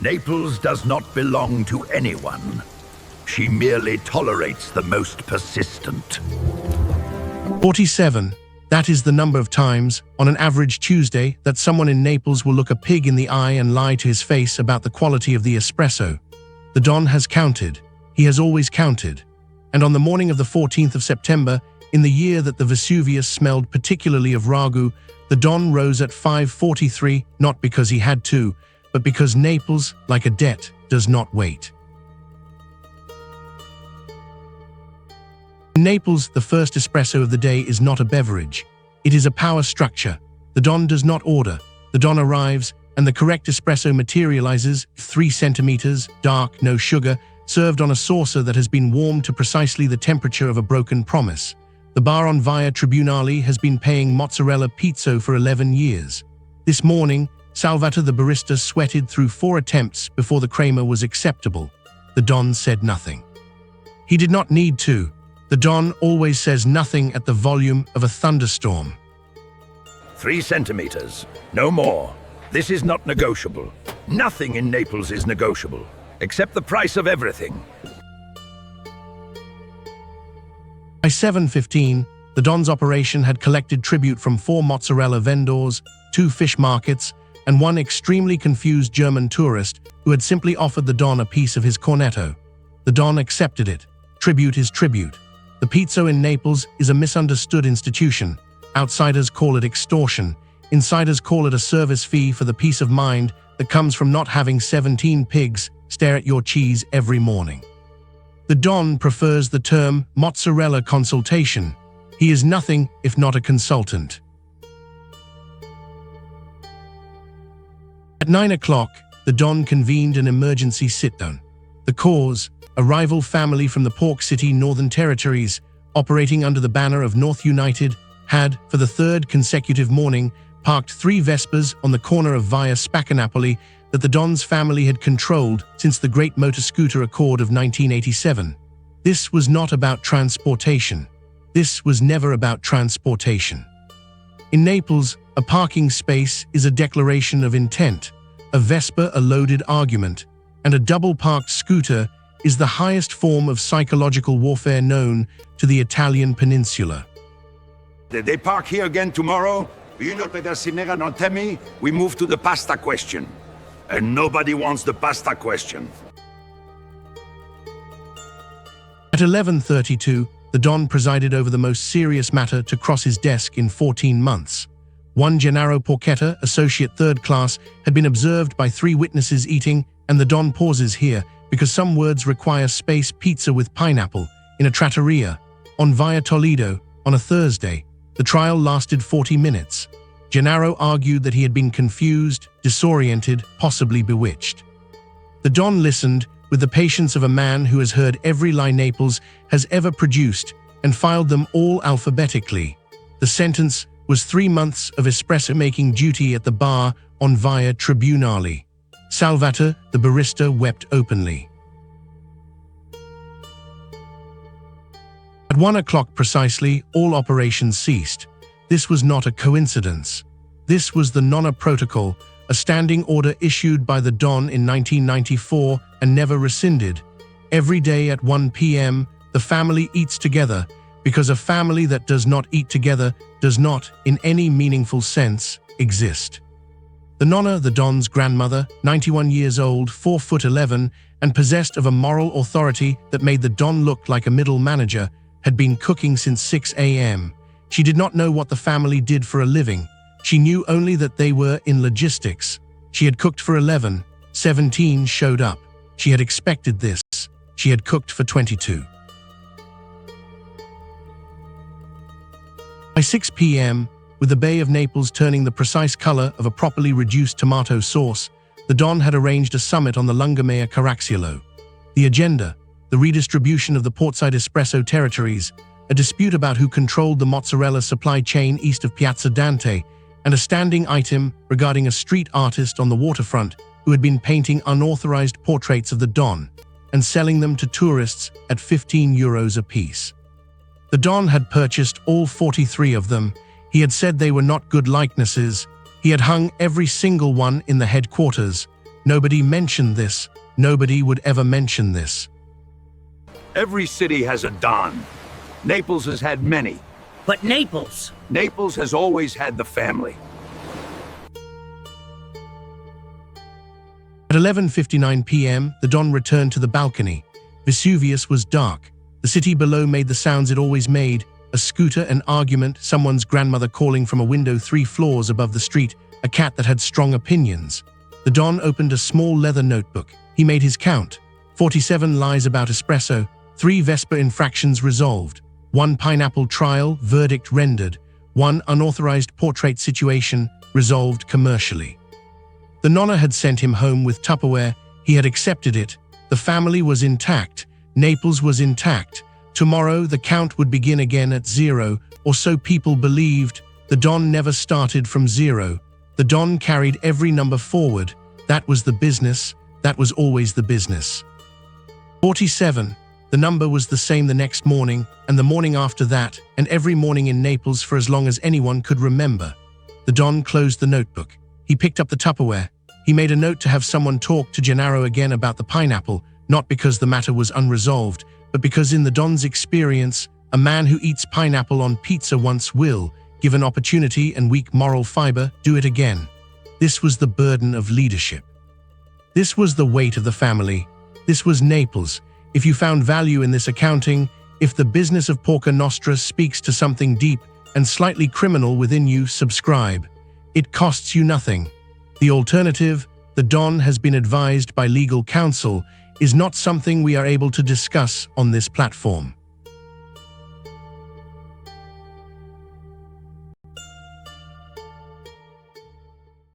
Naples does not belong to anyone. She merely tolerates the most persistent. 47. That is the number of times, on an average Tuesday, that someone in Naples will look a pig in the eye and lie to his face about the quality of the espresso. The Don has counted. He has always counted. And on the morning of the 14th of September, in the year that the Vesuvius smelled particularly of ragu, the Don rose at 5:43, not because he had to, but because Naples, like a debt, does not wait. In Naples, the first espresso of the day is not a beverage. It is a power structure. The Don does not order. The Don arrives, and the correct espresso materializes, 3 centimeters, dark, no sugar, served on a saucer that has been warmed to precisely the temperature of a broken promise. The bar on Via Tribunali has been paying mozzarella pizzo for 11 years. This morning, Salvatore the barista sweated through 4 attempts before the crema was acceptable. The Don said nothing. He did not need to. The Don always says nothing at the volume of a thunderstorm. 3 centimeters, no more. This is not negotiable. Nothing in Naples is negotiable, except the price of everything. By 7:15, the Don's operation had collected tribute from 4 mozzarella vendors, 2 fish markets, and 1 extremely confused German tourist who had simply offered the Don a piece of his cornetto. The Don accepted it. Tribute is tribute. The pizzo in Naples is a misunderstood institution. Outsiders call it extortion. Insiders call it a service fee for the peace of mind that comes from not having 17 pigs stare at your cheese every morning. The Don prefers the term mozzarella consultation. He is nothing if not a consultant. At 9 o'clock, the Don convened an emergency sit-down. The cause, a rival family from the Pork City Northern Territories, operating under the banner of North United, had, for the 3rd consecutive morning, parked 3 Vespas on the corner of Via Spaccanapoli that the Don's family had controlled since the Great Motor Scooter Accord of 1987. This was not about transportation. This was never about transportation. In Naples, a parking space is a declaration of intent, a Vespa a loaded argument, and a double-parked scooter is the highest form of psychological warfare known to the Italian peninsula. Did they park here again tomorrow? You know, don't tell me. We move to the pasta question. And nobody wants the pasta question. At 11:32, the Don presided over the most serious matter to cross his desk in 14 months. 1 Gennaro Porchetta, associate 3rd class, had been observed by 3 witnesses eating, and the Don pauses here because some words require space. Pizza with pineapple in a trattoria on Via Toledo on a Thursday. The trial lasted 40 minutes. Gennaro argued that he had been confused, disoriented, possibly bewitched. The Don listened with the patience of a man who has heard every lie Naples has ever produced and filed them all alphabetically. The sentence was 3 months of espresso-making duty at the bar on Via Tribunali. Salvatore, the barista, wept openly. At 1 o'clock precisely, all operations ceased. This was not a coincidence. This was the Nonna Protocol, a standing order issued by the Don in 1994 and never rescinded. Every day at 1 p.m., the family eats together, because a family that does not eat together does not, in any meaningful sense, exist. The Nonna, the Don's grandmother, 91 years old, 4'11", and possessed of a moral authority that made the Don look like a middle manager, had been cooking since 6 a.m. She did not know what the family did for a living. She knew only that they were in logistics. She had cooked for 11. 17 showed up. She had expected this. She had cooked for 22. By 6 p.m., with the Bay of Naples turning the precise color of a properly reduced tomato sauce, the Don had arranged a summit on the Lungomare Caracciolo. The agenda, the redistribution of the portside espresso territories, a dispute about who controlled the mozzarella supply chain east of Piazza Dante, and a standing item regarding a street artist on the waterfront who had been painting unauthorized portraits of the Don and selling them to tourists at €15 apiece. The Don had purchased all 43 of them. He had said they were not good likenesses. He had hung every single one in the headquarters. Nobody mentioned this. Nobody would ever mention this. Every city has a Don. Naples has had many. But Naples! Naples has always had the family. At 11:59 p.m., the Don returned to the balcony. Vesuvius was dark. The city below made the sounds it always made: a scooter, an argument, someone's grandmother calling from a window 3 floors above the street, a cat that had strong opinions. The Don opened a small leather notebook. He made his count: 47 lies about espresso, 3 Vespa infractions resolved, 1 pineapple trial, verdict rendered, 1 unauthorized portrait situation, resolved commercially. The nonna had sent him home with Tupperware. He had accepted it. The family was intact. Naples was intact. Tomorrow the count would begin again at 0, or so people believed. The Don never started from 0. The Don carried every number forward. That was the business. That was always the business. 47. The number was the same the next morning, and the morning after that, and every morning in Naples for as long as anyone could remember. The Don closed the notebook. He picked up the Tupperware. He made a note to have someone talk to Gennaro again about the pineapple, not because the matter was unresolved, but because in the Don's experience, a man who eats pineapple on pizza once will, given opportunity and weak moral fiber, do it again. This was the burden of leadership. This was the weight of the family. This was Naples. If you found value in this accounting, if the business of Porca Nostra speaks to something deep and slightly criminal within you, subscribe. It costs you nothing. The alternative, the Don has been advised by legal counsel, is not something we are able to discuss on this platform.